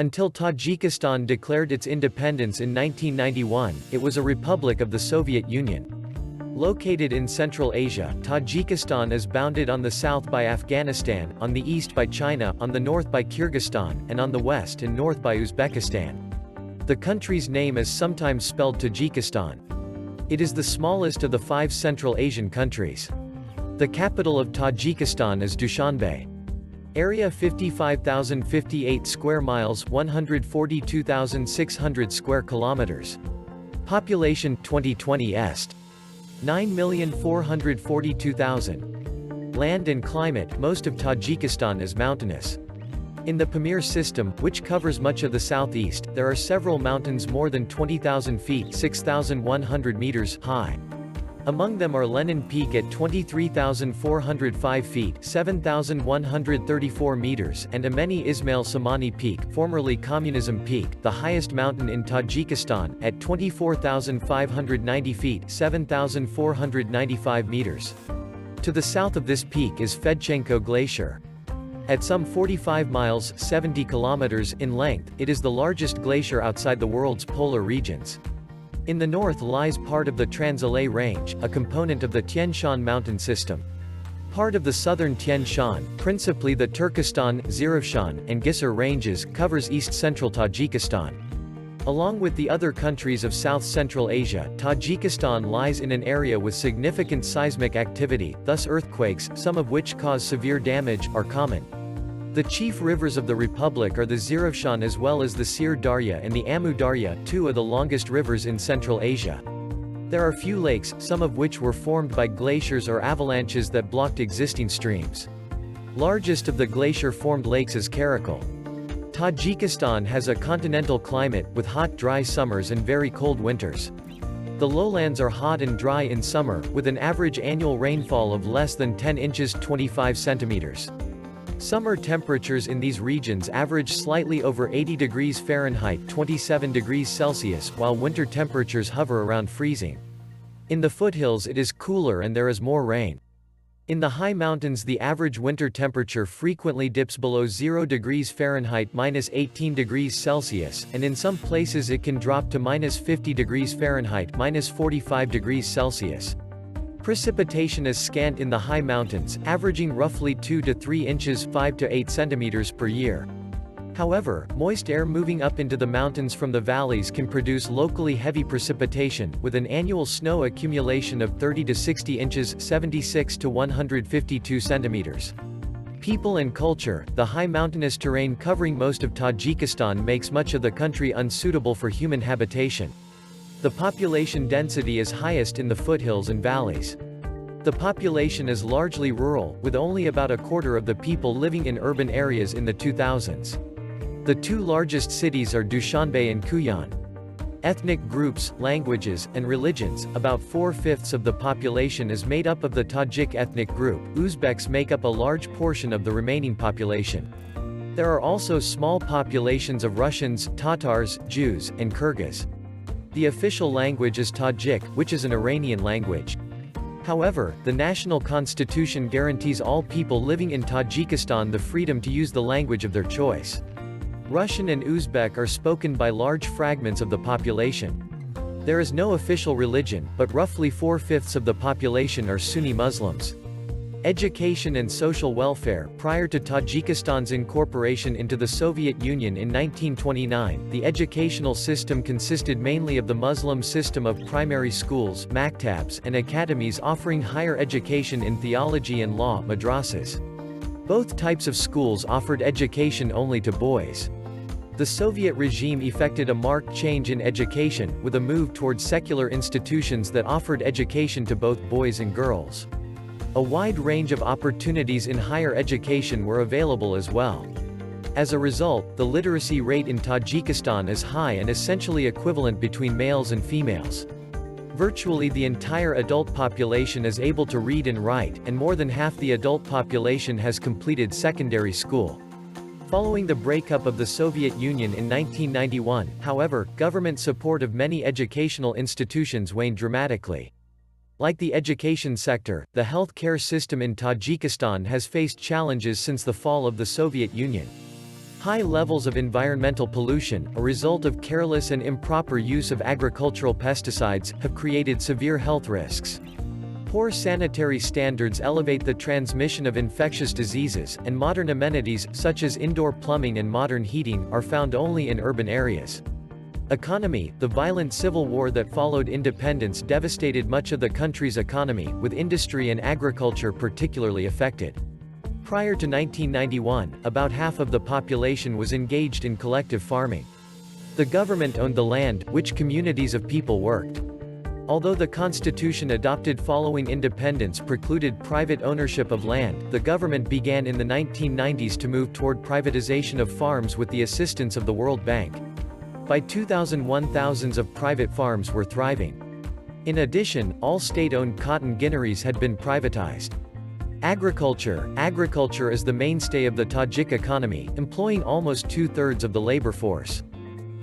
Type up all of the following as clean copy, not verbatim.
Until Tajikistan declared its independence in 1991, it was a republic of the Soviet Union. Located in Central Asia, Tajikistan is bounded on the south by Afghanistan, on the east by China, on the north by Kyrgyzstan, and on the west and north by Uzbekistan. The country's name is sometimes spelled Tajikistan. It is the smallest of the 5 Central Asian countries. The capital of Tajikistan is Dushanbe. Area 55,058 square miles, 142,600 square kilometers. Population 2020 est. 9,442,000. Land and climate, most of Tajikistan is mountainous. In the Pamir system, which covers much of the southeast, there are several mountains more than 20,000 feet (6,100 meters) high. Among them are Lenin Peak at 23,405 feet (7,134 meters) and Ameni Ismail Samani Peak, formerly Communism Peak, the highest mountain in Tajikistan, at 24,590 feet (7,495 meters). To the south of this peak is Fedchenko Glacier. At some 45 miles (70 kilometers) in length, it is the largest glacier outside the world's polar regions. In the north lies part of the Transalay Range, a component of the Tian Shan mountain system. Part of the southern Tian Shan, principally the Turkestan, Zirafshan, and Gisar ranges, covers east-central Tajikistan. Along with the other countries of South-Central Asia, Tajikistan lies in an area with significant seismic activity, thus earthquakes, some of which cause severe damage, are common. The chief rivers of the republic are the Zirafshan as well as the Sir Darya and the Amu Darya, 2 of the longest rivers in Central Asia. There are few lakes, some of which were formed by glaciers or avalanches that blocked existing streams. Largest of the glacier-formed lakes is Karakol. Tajikistan has a continental climate, with hot dry summers and very cold winters. The lowlands are hot and dry in summer, with an average annual rainfall of less than 10 inches (25 centimeters). Summer temperatures in these regions average slightly over 80 degrees Fahrenheit (27 degrees Celsius), while winter temperatures hover around freezing. In the foothills it is cooler and there is more rain. In the high mountains the average winter temperature frequently dips below 0 degrees Fahrenheit (-18 degrees Celsius), and in some places it can drop to -50 degrees Fahrenheit (-45 degrees Celsius). Precipitation is scant in the high mountains, averaging roughly 2 to 3 inches (5 to 8 centimeters) per year. However, moist air moving up into the mountains from the valleys can produce locally heavy precipitation, with an annual snow accumulation of 30 to 60 inches (76 to 152 centimeters). People and culture. The high mountainous terrain covering most of Tajikistan makes much of the country unsuitable for human habitation. The population density is highest in the foothills and valleys. The population is largely rural, with only about a quarter of the people living in urban areas in the 2000s. The 2 largest cities are Dushanbe and Kuyan. Ethnic groups, languages, and religions. About 4/5 of the population is made up of the Tajik ethnic group. Uzbeks make up a large portion of the remaining population. There are also small populations of Russians, Tatars, Jews, and Kyrgyz. The official language is Tajik, which is an Iranian language. However, the national constitution guarantees all people living in Tajikistan the freedom to use the language of their choice. Russian and Uzbek are spoken by large fragments of the population. There is no official religion, but roughly 4/5 of the population are Sunni Muslims. Education and social welfare. Prior to Tajikistan's incorporation into the Soviet Union in 1929, the educational system consisted mainly of the Muslim system of primary schools, maktabs, and academies offering higher education in theology and law, madrasas. Both types of schools offered education only to boys. The Soviet regime effected a marked change in education, with a move towards secular institutions that offered education to both boys and girls. A wide range of opportunities in higher education were available as well. As a result, the literacy rate in Tajikistan is high and essentially equivalent between males and females. Virtually the entire adult population is able to read and write, and more than half the adult population has completed secondary school. Following the breakup of the Soviet Union in 1991, however, government support of many educational institutions waned dramatically. Like the education sector, the health care system in Tajikistan has faced challenges since the fall of the Soviet Union. High levels of environmental pollution, a result of careless and improper use of agricultural pesticides, have created severe health risks. Poor sanitary standards elevate the transmission of infectious diseases, and modern amenities, such as indoor plumbing and modern heating, are found only in urban areas. Economy: the violent civil war that followed independence devastated much of the country's economy, with industry and agriculture particularly affected. Prior to 1991, about half of the population was engaged in collective farming. The government owned the land, which communities of people worked. Although the constitution adopted following independence precluded private ownership of land, the government began in the 1990s to move toward privatization of farms with the assistance of the World Bank. By 2001, thousands of private farms were thriving. In addition, all state-owned cotton ginneries had been privatized. Agriculture is the mainstay of the Tajik economy, employing almost two-thirds of the labor force.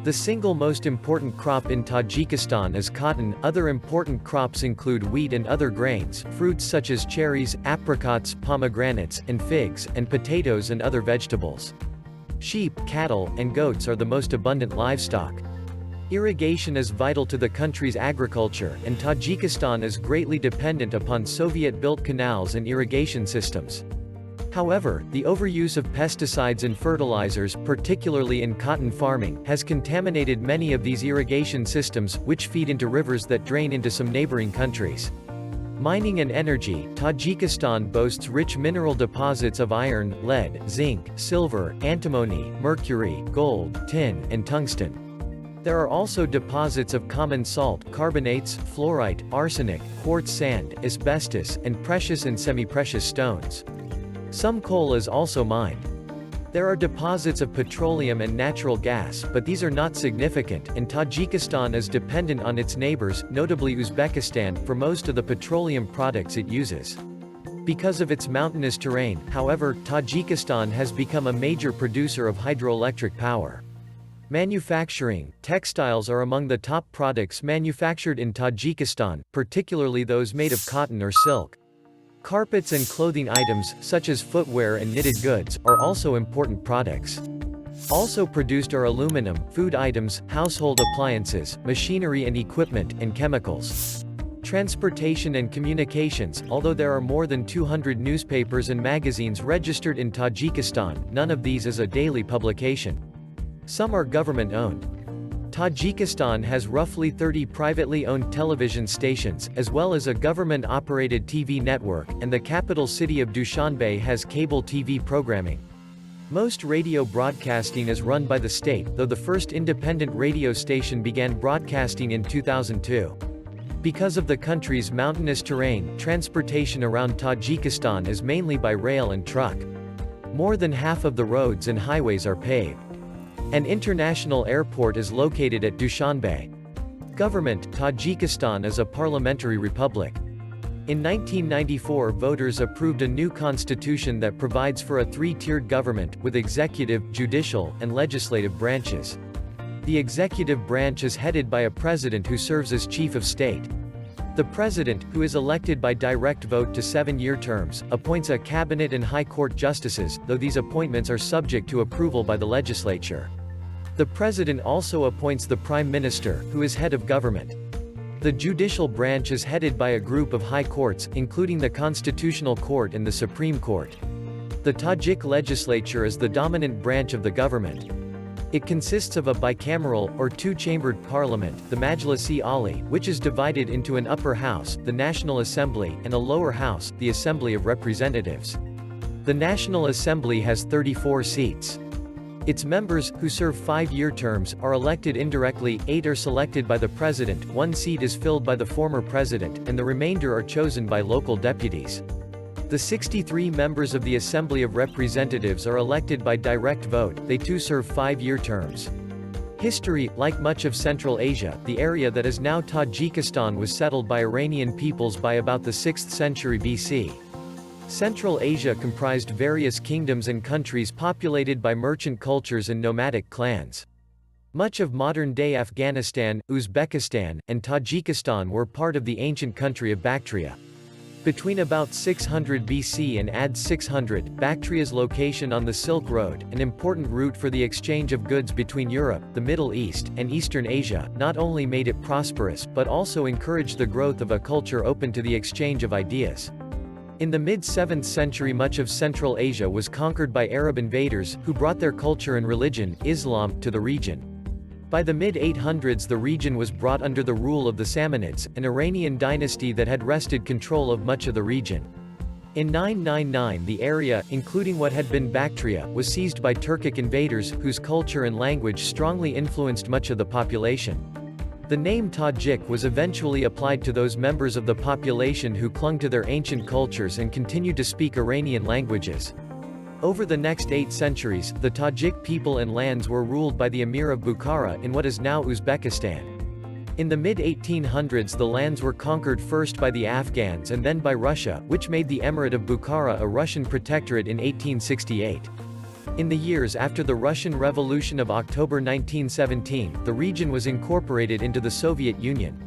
The single most important crop in Tajikistan is cotton. Other important crops include wheat and other grains, fruits such as cherries, apricots, pomegranates, and figs, and potatoes and other vegetables. Sheep, cattle, and goats are the most abundant livestock. Irrigation is vital to the country's agriculture, and Tajikistan is greatly dependent upon Soviet-built canals and irrigation systems. However, the overuse of pesticides and fertilizers, particularly in cotton farming, has contaminated many of these irrigation systems, which feed into rivers that drain into some neighboring countries. Mining and energy: Tajikistan boasts rich mineral deposits of iron, lead, zinc, silver, antimony, mercury, gold, tin, and tungsten. There are also deposits of common salt, carbonates, fluorite, arsenic, quartz sand, asbestos, and precious and semi-precious stones. Some coal is also mined. There are deposits of petroleum and natural gas, but these are not significant, and Tajikistan is dependent on its neighbors, notably Uzbekistan, for most of the petroleum products it uses. Because of its mountainous terrain, however, Tajikistan has become a major producer of hydroelectric power. Manufacturing: textiles are among the top products manufactured in Tajikistan, particularly those made of cotton or silk. Carpets and clothing items, such as footwear and knitted goods, are also important products. Also produced are aluminum, food items, household appliances, machinery and equipment, and chemicals. Transportation and communications: although there are more than 200 newspapers and magazines registered in Tajikistan, none of these is a daily publication. Some are government-owned. Tajikistan has roughly 30 privately owned television stations, as well as a government-operated TV network, and the capital city of Dushanbe has cable TV programming. Most radio broadcasting is run by the state, though the first independent radio station began broadcasting in 2002. Because of the country's mountainous terrain, transportation around Tajikistan is mainly by rail and truck. More than half of the roads and highways are paved. An international airport is located at Dushanbe. Government: Tajikistan is a parliamentary republic. In 1994, voters approved a new constitution that provides for a three-tiered government, with executive, judicial, and legislative branches. The executive branch is headed by a president who serves as chief of state. The president, who is elected by direct vote to 7-year terms, appoints a cabinet and high court justices, though these appointments are subject to approval by the legislature. The president also appoints the prime minister, who is head of government. The judicial branch is headed by a group of high courts, including the Constitutional Court and the Supreme Court. The Tajik legislature is the dominant branch of the government. It consists of a bicameral, or two-chambered parliament, the Majlis-e-Ali, which is divided into an upper house, the National Assembly, and a lower house, the Assembly of Representatives. The National Assembly has 34 seats. Its members, who serve 5-year terms, are elected indirectly. 8 are selected by the president, 1 seat is filled by the former president, and the remainder are chosen by local deputies. The 63 members of the Assembly of Representatives are elected by direct vote. They too serve 5-year terms. History: like much of Central Asia, the area that is now Tajikistan was settled by Iranian peoples by about the 6th century BC. Central Asia comprised various kingdoms and countries populated by merchant cultures and nomadic clans. Much of modern-day Afghanistan, Uzbekistan, and Tajikistan were part of the ancient country of Bactria. Between about 600 BC and AD 600, Bactria's location on the Silk Road, an important route for the exchange of goods between Europe, the Middle East, and Eastern Asia, not only made it prosperous but also encouraged the growth of a culture open to the exchange of ideas. In the mid-7th century much of Central Asia was conquered by Arab invaders, who brought their culture and religion, Islam, to the region. By the mid-800s the region was brought under the rule of the Samanids, an Iranian dynasty that had wrested control of much of the region. In 999 the area, including what had been Bactria, was seized by Turkic invaders, whose culture and language strongly influenced much of the population. The name Tajik was eventually applied to those members of the population who clung to their ancient cultures and continued to speak Iranian languages. Over the next 8 centuries, the Tajik people and lands were ruled by the Emir of Bukhara in what is now Uzbekistan. In the mid-1800s the lands were conquered first by the Afghans and then by Russia, which made the Emirate of Bukhara a Russian protectorate in 1868. In the years after the Russian Revolution of October 1917, the region was incorporated into the Soviet Union.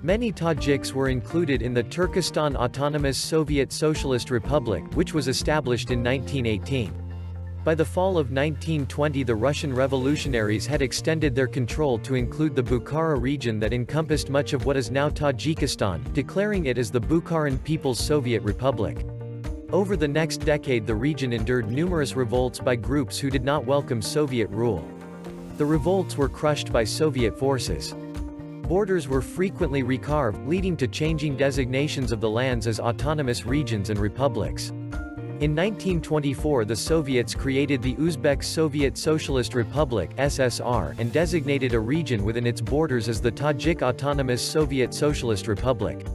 Many Tajiks were included in the Turkestan Autonomous Soviet Socialist Republic, which was established in 1918. By the fall of 1920 the Russian revolutionaries had extended their control to include the Bukhara region that encompassed much of what is now Tajikistan, declaring it as the Bukharan People's Soviet Republic. Over the next decade the region endured numerous revolts by groups who did not welcome Soviet rule. The revolts were crushed by Soviet forces. Borders were frequently recarved, leading to changing designations of the lands as autonomous regions and republics. In 1924 the Soviets created the Uzbek Soviet Socialist Republic (SSR) and designated a region within its borders as the Tajik Autonomous Soviet Socialist Republic.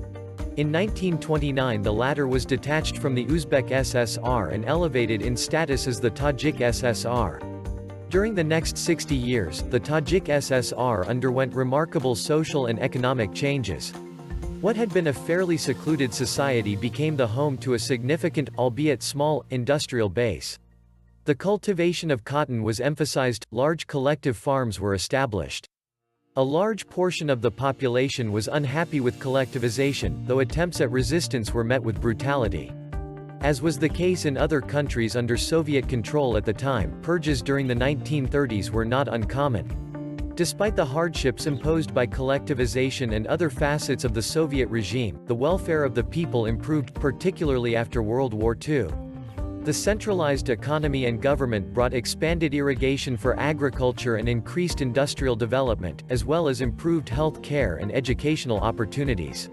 In 1929 the latter was detached from the Uzbek SSR and elevated in status as the Tajik SSR. During the next 60 years, the Tajik SSR underwent remarkable social and economic changes. What had been a fairly secluded society became the home to a significant, albeit small, industrial base. The cultivation of cotton was emphasized, large collective farms were established. A large portion of the population was unhappy with collectivization, though attempts at resistance were met with brutality. As was the case in other countries under Soviet control at the time, purges during the 1930s were not uncommon. Despite the hardships imposed by collectivization and other facets of the Soviet regime, the welfare of the people improved, particularly after World War II. The centralized economy and government brought expanded irrigation for agriculture and increased industrial development, as well as improved health care and educational opportunities.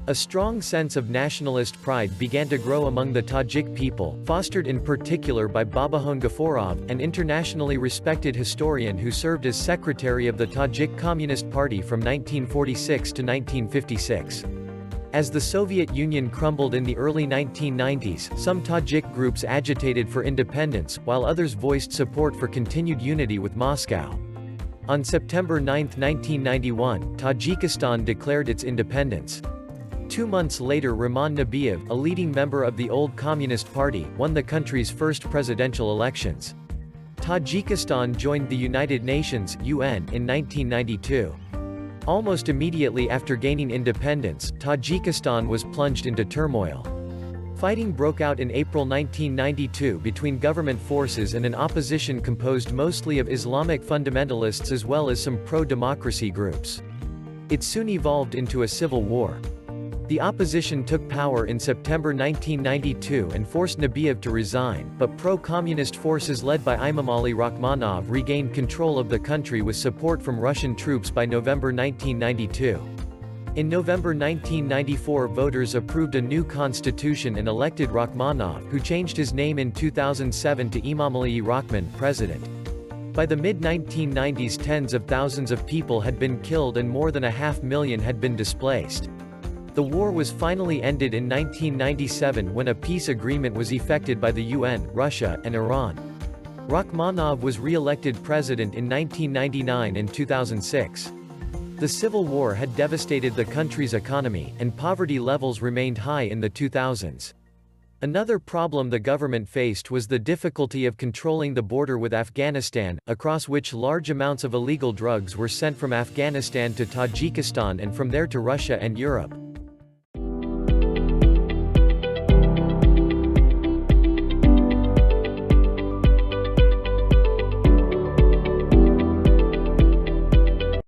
A strong sense of nationalist pride began to grow among the Tajik people, fostered in particular by Babahon Ghaforov, an internationally respected historian who served as secretary of the Tajik Communist Party from 1946 to 1956. As the Soviet Union crumbled in the early 1990s, some Tajik groups agitated for independence, while others voiced support for continued unity with Moscow. On September 9, 1991, Tajikistan declared its independence. 2 months later Rahman Nabiev, a leading member of the old Communist Party, won the country's first presidential elections. Tajikistan joined the United Nations (UN) in 1992. Almost immediately after gaining independence, Tajikistan was plunged into turmoil. Fighting broke out in April 1992 between government forces and an opposition composed mostly of Islamic fundamentalists as well as some pro-democracy groups. It soon evolved into a civil war. The opposition took power in September 1992 and forced Nabiev to resign, but pro-communist forces led by Imamali Rakhmanov regained control of the country with support from Russian troops by November 1992. In November 1994 voters approved a new constitution and elected Rakhmanov, who changed his name in 2007 to Emomali Rakhman, president. By the mid-1990s tens of thousands of people had been killed and more than 500,000 had been displaced. The war was finally ended in 1997 when a peace agreement was effected by the UN, Russia, and Iran. Rakhmanov was re-elected president in 1999 and 2006. The civil war had devastated the country's economy, and poverty levels remained high in the 2000s. Another problem the government faced was the difficulty of controlling the border with Afghanistan, across which large amounts of illegal drugs were sent from Afghanistan to Tajikistan and from there to Russia and Europe.